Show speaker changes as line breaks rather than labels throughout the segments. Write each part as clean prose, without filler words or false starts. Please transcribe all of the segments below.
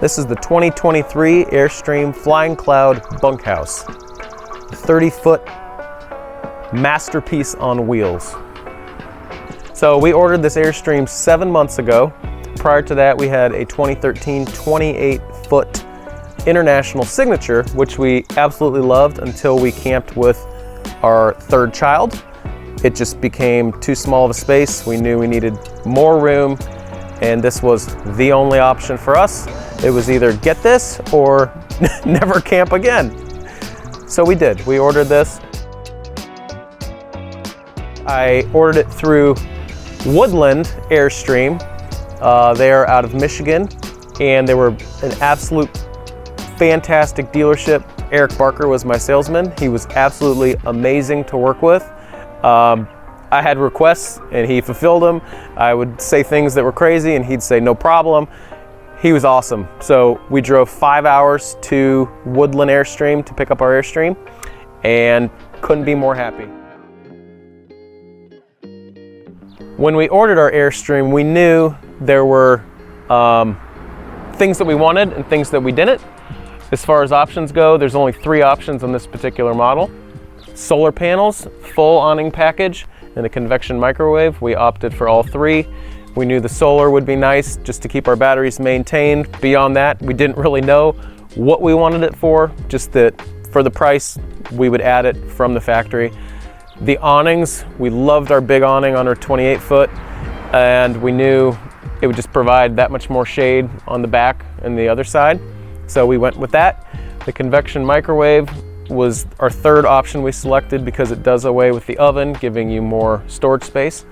This is the 2023 Airstream Flying Cloud bunkhouse. 30-foot masterpiece on wheels. So we ordered this Airstream 7 months ago. Prior to that, we had a 2013 28-foot International Signature, which we absolutely loved until we camped with our third child. It just became too small of a space. We knew we needed more room, and this was the only option for us. It was either get this or never camp again. So we did. We ordered this. I ordered it through Woodland Airstream. They are out of Michigan, and they were an absolute fantastic dealership. Eric Barker was my salesman. He was absolutely amazing to work with. I had requests and he fulfilled them. I would say things that were crazy and he'd say no problem. He was awesome. So we drove 5 hours to Woodland Airstream to pick up our Airstream and couldn't be more happy. When we ordered our Airstream, we knew there were things that we wanted and things that we didn't. As far as options go, there's only 3 options on this particular model. Solar panels, full awning package, and a convection microwave. We opted for all 3. We knew the solar would be nice just to keep our batteries maintained. Beyond that, we didn't really know what we wanted it for, just that for the price, we would add it from the factory. The awnings, we loved our big awning on our 28-foot, and we knew it would just provide that much more shade on the back and the other side. So we went with that. The convection microwave was our third option we selected because it does away with the oven, giving you more storage space.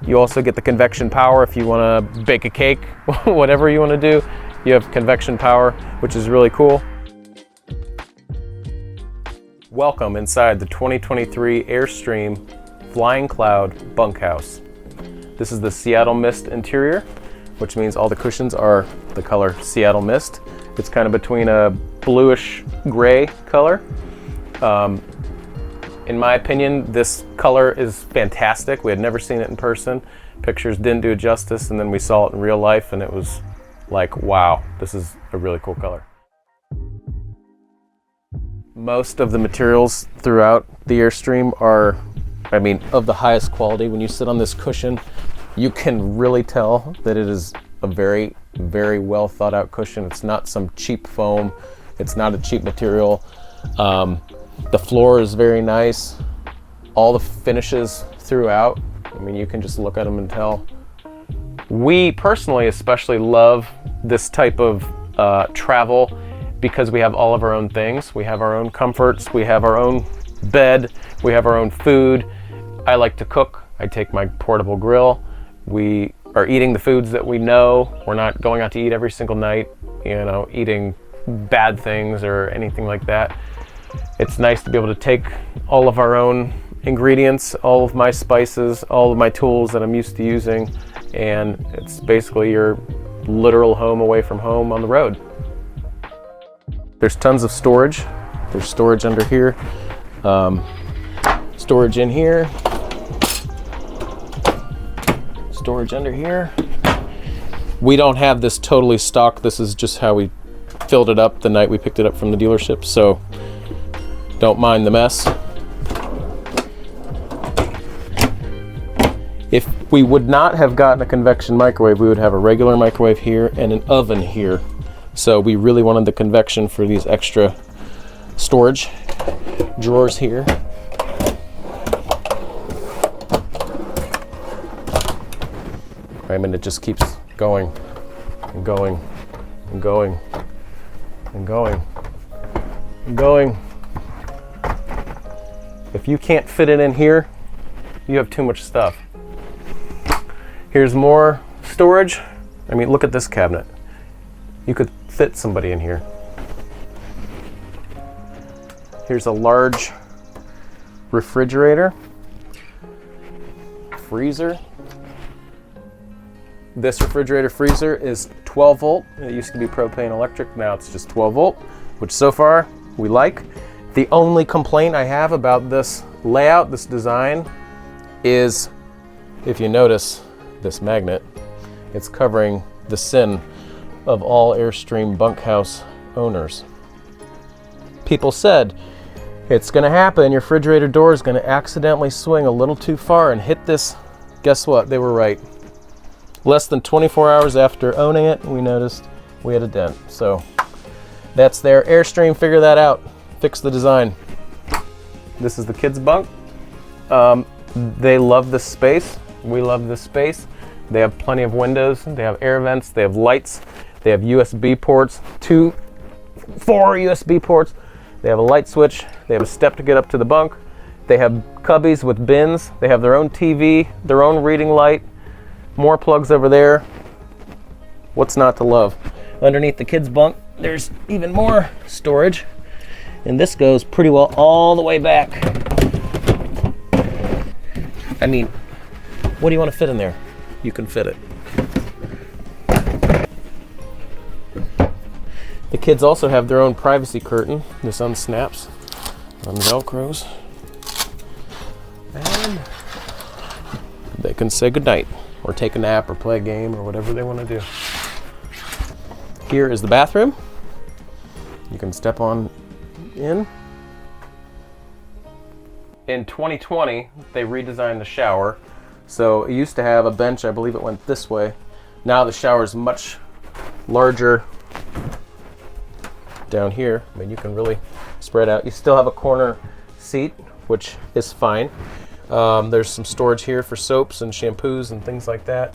You also get the convection power if you want to bake a cake, whatever you want to do. You have convection power, which is really cool. Welcome inside the 2023 Airstream Flying Cloud bunkhouse. This is the Seattle Mist interior, which means all the cushions are the color Seattle Mist. It's kind of between a bluish gray color. In my opinion, this color is fantastic. We had never seen it in person. Pictures didn't do it justice, and then we saw it in real life and it was like, wow, this is a really cool color. Most of the materials throughout the Airstream are, of the highest quality. When you sit on this cushion, you can really tell that it is a very, very well thought out cushion. It's not some cheap foam. It's not a cheap material. The floor is very nice. All the finishes throughout, you can just look at them and tell. We personally especially love this type of travel because we have all of our own things. We have our own comforts. We have our own bed. We have our own food. I like to cook. I take my portable grill. We are eating the foods that we know. We're not going out to eat every single night, eating bad things or anything like that. It's nice to be able to take all of our own ingredients, all of my spices, all of my tools that I'm used to using, and it's basically your literal home away from home on the road. There's tons of storage. There's storage under here, storage in here, storage under here. We don't have this totally stocked. This is just how we filled it up the night we picked it up from the dealership, so don't mind the mess. If we would not have gotten a convection microwave, we would have a regular microwave here and an oven here. So we really wanted the convection for these extra storage drawers here. It just keeps going and going and going and going and going. If you can't fit it in here, you have too much stuff. Here's more storage. Look at this cabinet. You could fit somebody in here. Here's a large refrigerator, freezer. This refrigerator freezer is 12 volt. It used to be propane electric, now it's just 12 volt, which so far we like. The only complaint I have about this layout, this design, is if you notice this magnet, it's covering the sin of all Airstream bunkhouse owners. People said, it's gonna happen, your refrigerator door is gonna accidentally swing a little too far and hit this. Guess what, they were right. Less than 24 hours after owning it, we noticed we had a dent. So that's there. Airstream, figure that out. Fix the design. This is the kids' bunk. They love this space. We love this space. They have plenty of windows. They have air vents. They have lights. They have USB ports. 4 USB ports. They have a light switch. They have a step to get up to the bunk. They have cubbies with bins. They have their own TV, their own reading light. More plugs over there. What's not to love? Underneath the kids' bunk, there's even more storage. And this goes pretty well all the way back. I mean, what do you want to fit in there? You can fit it. The kids also have their own privacy curtain. This unsnaps, unvelcros, and they can say goodnight or take a nap or play a game or whatever they want to do. Here is the bathroom. You can step on in. In 2020, they redesigned the shower. So it used to have a bench, I believe it went this way. Now the shower is much larger down here. I mean, you can really spread out. You still have a corner seat, which is fine. There's some storage here for soaps and shampoos and things like that.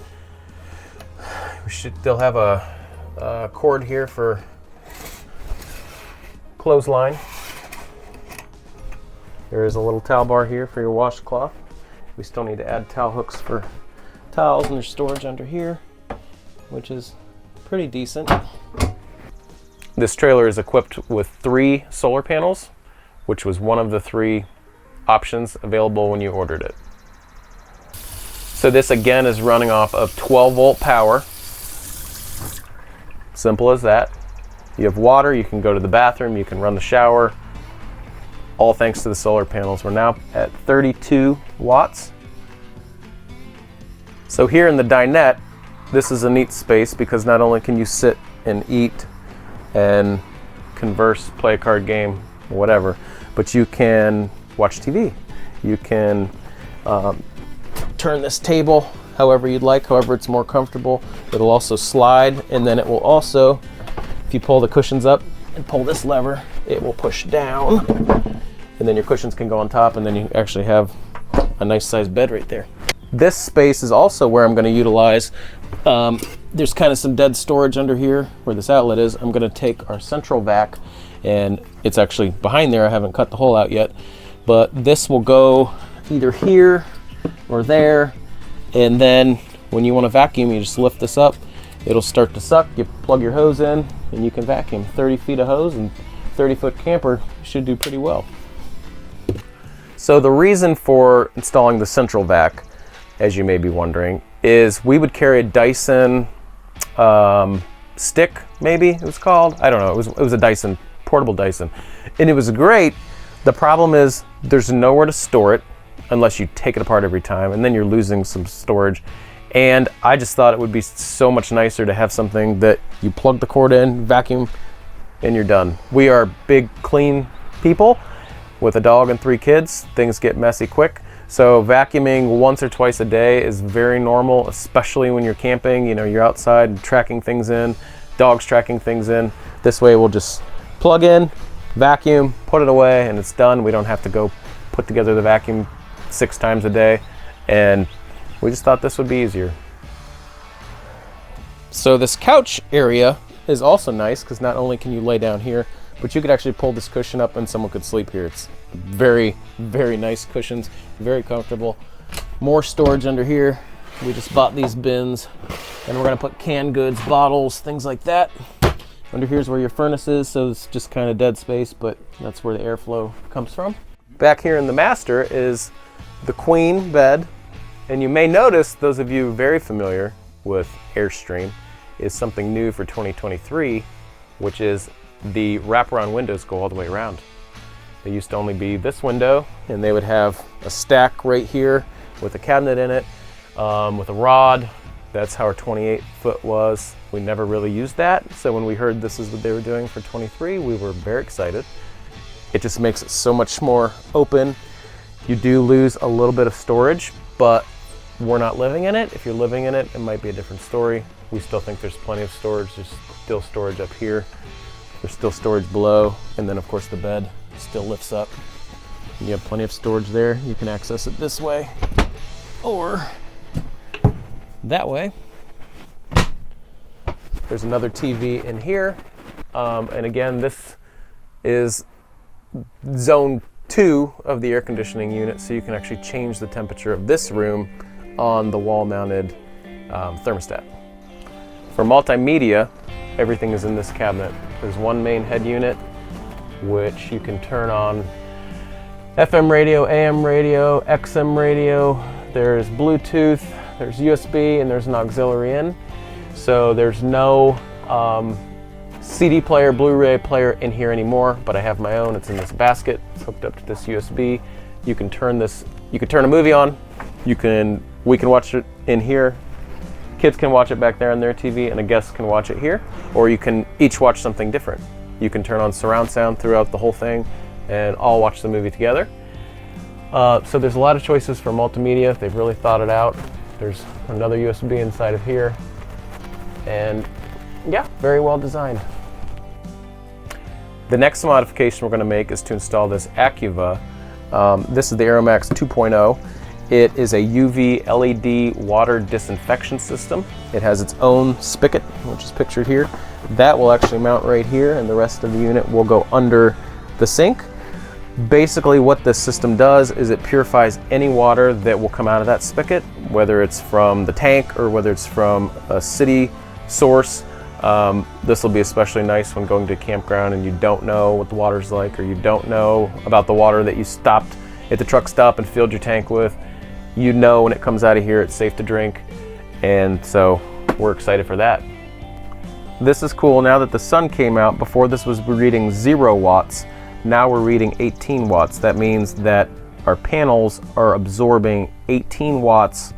We should still have a cord here for clothesline. There is a little towel bar here for your washcloth. We still need to add towel hooks for towels, and there's storage under here, which is pretty decent. This trailer is equipped with 3 solar panels, which was one of the 3 options available when you ordered it. So this again is running off of 12-volt power. Simple as that. You have water, you can go to the bathroom, you can run the shower, all thanks to the solar panels. We're now at 32 watts. So here in the dinette, this is a neat space because not only can you sit and eat and converse, play a card game, whatever, but you can watch TV. You can turn this table however you'd like, however it's more comfortable. It'll also slide, and then it will also, if you pull the cushions up and pull this lever, it will push down, and then your cushions can go on top, and then you actually have a nice sized bed right there. This space is also where I'm going to utilize, there's kind of some dead storage under here where this outlet is. I'm going to take our central vac, and it's actually behind there. I haven't cut the hole out yet, but this will go either here or there, and then when you want to vacuum, you just lift this up. It'll start to suck. You plug your hose in, and you can vacuum. 30 feet of hose and 30-foot camper should do pretty well. So the reason for installing the central vac, as you may be wondering, is we would carry a Dyson stick, maybe it was called. I don't know. It was a Dyson, portable Dyson, and it was great. The problem is there's nowhere to store it unless you take it apart every time, and then you're losing some storage. And I just thought it would be so much nicer to have something that you plug the cord in, vacuum, and you're done. We are big, clean people with a dog and 3 kids. Things get messy quick. So vacuuming once or twice a day is very normal, especially when you're camping. You know, you're outside tracking things in, dogs tracking things in. This way we'll just plug in, vacuum, put it away, and it's done. We don't have to go put together the vacuum 6 times a day, and we just thought this would be easier. So this couch area is also nice because not only can you lay down here, but you could actually pull this cushion up and someone could sleep here. It's very, very nice cushions, very comfortable. More storage under here. We just bought these bins, and we're gonna put canned goods, bottles, things like that. Under here's where your furnace is, so it's just kind of dead space, but that's where the airflow comes from. Back here in the master is the queen bed, and you may notice, those of you very familiar with Airstream, is something new for 2023, which is the wraparound windows go all the way around. They used to only be this window, and they would have a stack right here with a cabinet in it, with a rod. That's how our 28-foot was. We never really used that. So when we heard this is what they were doing for 23, we were very excited. It just makes it so much more open. You do lose a little bit of storage, but we're not living in it. If you're living in it, it might be a different story. We still think there's plenty of storage. There's still storage up here. There's still storage below. And then of course the bed still lifts up. You have plenty of storage there. You can access it this way or that way. There's another TV in here. And again, this is zone 2 of the air conditioning unit, so you can actually change the temperature of this room on the wall-mounted thermostat. For multimedia, everything is in this cabinet. There's one main head unit, which you can turn on FM radio, AM radio, XM radio. There's Bluetooth, there's USB, and there's an auxiliary in. So there's no CD player, Blu-ray player in here anymore, but I have my own. It's in this basket. It's hooked up to this USB. You can turn this, you can turn a movie on. We can watch it in here. Kids can watch it back there on their TV, and a guest can watch it here. Or you can each watch something different. You can turn on surround sound throughout the whole thing and all watch the movie together. So there's a lot of choices for multimedia. They've really thought it out. There's another USB inside of here. And yeah, very well designed. The next modification we're going to make is to install this Acuva. This is the Aeromax 2.0. It is a UV LED water disinfection system. It has its own spigot, which is pictured here. That will actually mount right here, and the rest of the unit will go under the sink. Basically what this system does is it purifies any water that will come out of that spigot, whether it's from the tank or whether it's from a city source. This will be especially nice when going to a campground and you don't know what the water's like, or you don't know about the water that you stopped at the truck stop and filled your tank with. You know when it comes out of here it's safe to drink, and so we're excited for that. This is cool. Now that the sun came out, before this was reading 0 watts, now we're reading 18 watts. That means that our panels are absorbing 18 watts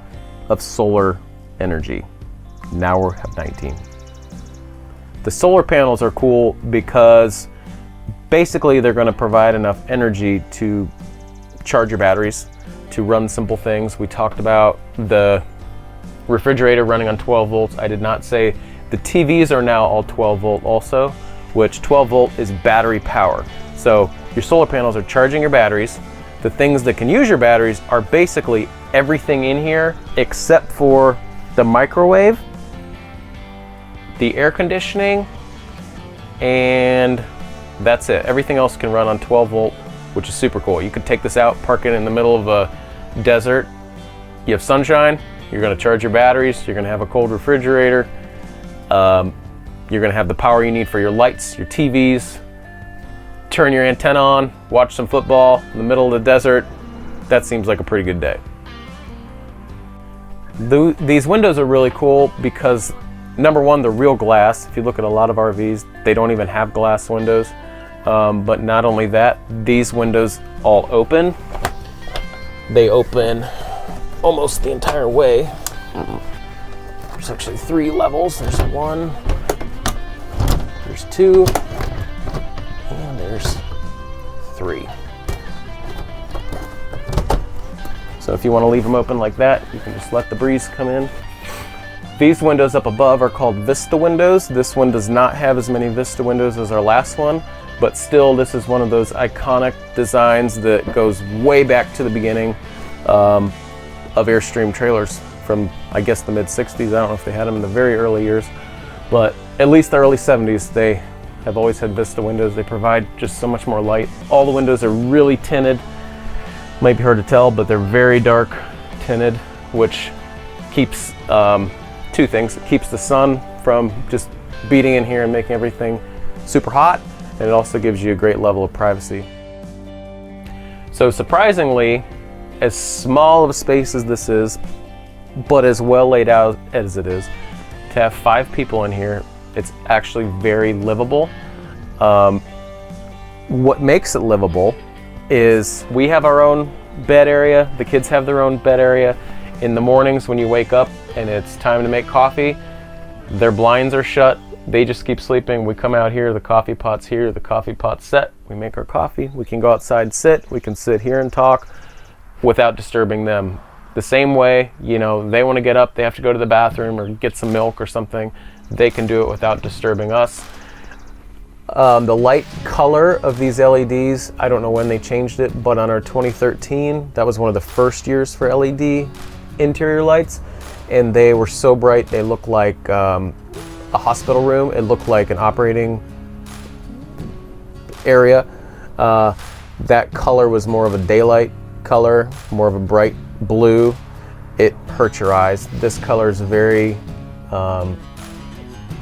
of solar energy. Now we have 19. The solar panels are cool because basically they're going to provide enough energy to charge your batteries, to run simple things. We talked about the refrigerator running on 12 volts. I did not say the TVs are now all 12 volt also, which 12 volt is battery power. So your solar panels are charging your batteries. The things that can use your batteries are basically everything in here except for the microwave, the air conditioning, and that's it. Everything else can run on 12 volt, which is super cool. You could take this out, park it in the middle of a desert. You have sunshine, you're gonna charge your batteries, you're gonna have a cold refrigerator, you're gonna have the power you need for your lights, your TVs, turn your antenna on, watch some football in the middle of the desert. That seems like a pretty good day. These windows are really cool because number one, they're real glass. If you look at a lot of RVs, they don't even have glass windows. But not only that, these windows all open. They open almost the entire way. There's actually 3 levels. There's 1, there's 2, and there's 3. So if you want to leave them open like that, you can just let the breeze come in. These windows up above are called Vista windows. This one does not have as many Vista windows as our last one, but still this is one of those iconic designs that goes way back to the beginning of Airstream trailers from, I guess, the mid-60s. I don't know if they had them in the very early years, but at least the early 70s, they have always had Vista windows. They provide just so much more light. All the windows are really tinted. Might be hard to tell, but they're very dark tinted, which keeps 2 things. It keeps the sun from just beating in here and making everything super hot, and it also gives you a great level of privacy. So surprisingly, as small of a space as this is, but as well laid out as it is, to have 5 people in here, it's actually very livable. What makes it livable is we have our own bed area, the kids have their own bed area. In the mornings when you wake up and it's time to make coffee, Their blinds are shut. They just keep sleeping. We come out here, the coffee pot's here, the coffee pot's set. We make our coffee. We can go outside and sit. We can sit here and talk without disturbing them. The same way, you know, they want to get up, they have to go to the bathroom or get some milk or something. They can do it without disturbing us. The light color of these LEDs, I don't know when they changed it, but on our 2013, that was one of the first years for LED interior lights, and they were so bright they looked like a hospital room. It looked like an operating area. That color was more of a daylight color, more of a bright blue. It hurts your eyes. This color is very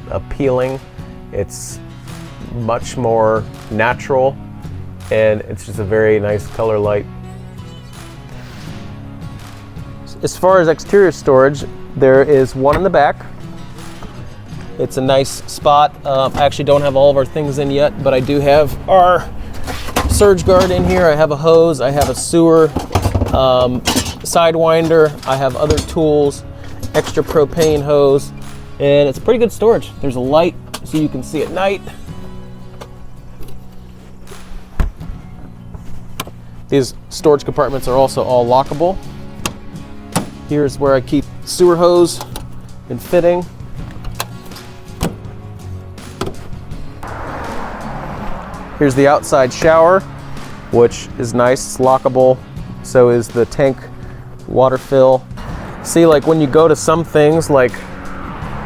appealing. It's much more natural, and it's just a very nice color light. As far as exterior storage, there is one in the back. It's a nice spot. I actually don't have all of our things in yet, but I do have our surge guard in here. I have a hose, I have a sewer sidewinder, I have other tools, extra propane hose, and it's pretty good storage. There's a light so you can see at night. These storage compartments are also all lockable. Here's where I keep sewer hose and fitting. Here's the outside shower, which is nice, it's lockable. So is the tank water fill. See, like when you go to some things like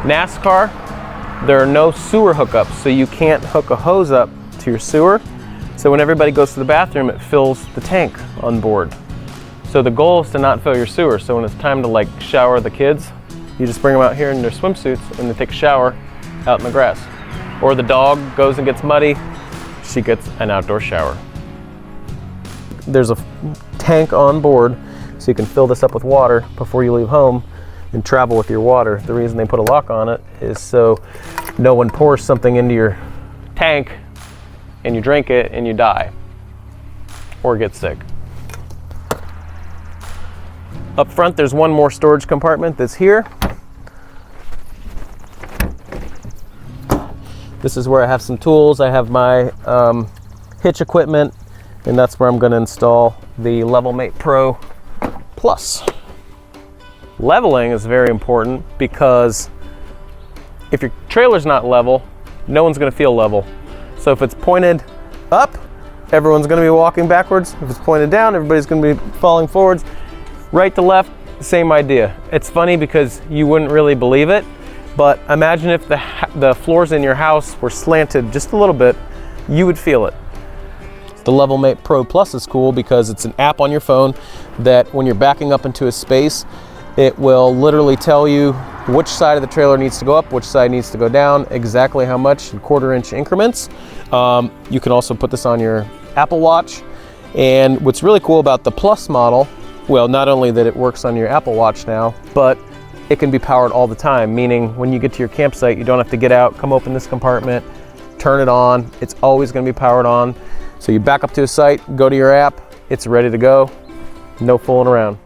NASCAR, there are no sewer hookups, so you can't hook a hose up to your sewer. So when everybody goes to the bathroom, it fills the tank on board. So the goal is to not fill your sewer. So when it's time to like shower the kids, you just bring them out here in their swimsuits and they take a shower out in the grass. Or the dog goes and gets muddy, she gets an outdoor shower. There's a tank on board, so you can fill this up with water before you leave home and travel with your water. The reason they put a lock on it is so no one pours something into your tank and you drink it and you die or get sick. Up front, there's one more storage compartment that's here. This is where I have some tools. I have my hitch equipment, and that's where I'm going to install the LevelMate Pro Plus. Leveling is very important because if your trailer's not level, no one's going to feel level. So if it's pointed up, everyone's going to be walking backwards. If it's pointed down, everybody's going to be falling forwards. Right to left, same idea. It's funny because you wouldn't really believe it, but imagine if the floors in your house were slanted just a little bit, you would feel it. The LevelMate Pro Plus is cool because it's an app on your phone that when you're backing up into a space, it will literally tell you which side of the trailer needs to go up, which side needs to go down, exactly how much in 1/4 inch increments. You can also put this on your Apple Watch. And what's really cool about the Plus model, well, not only that it works on your Apple Watch now, but it can be powered all the time, meaning when you get to your campsite, you don't have to get out, come open this compartment, turn it on. It's always going to be powered on. So you back up to a site, go to your app, it's ready to go. No fooling around.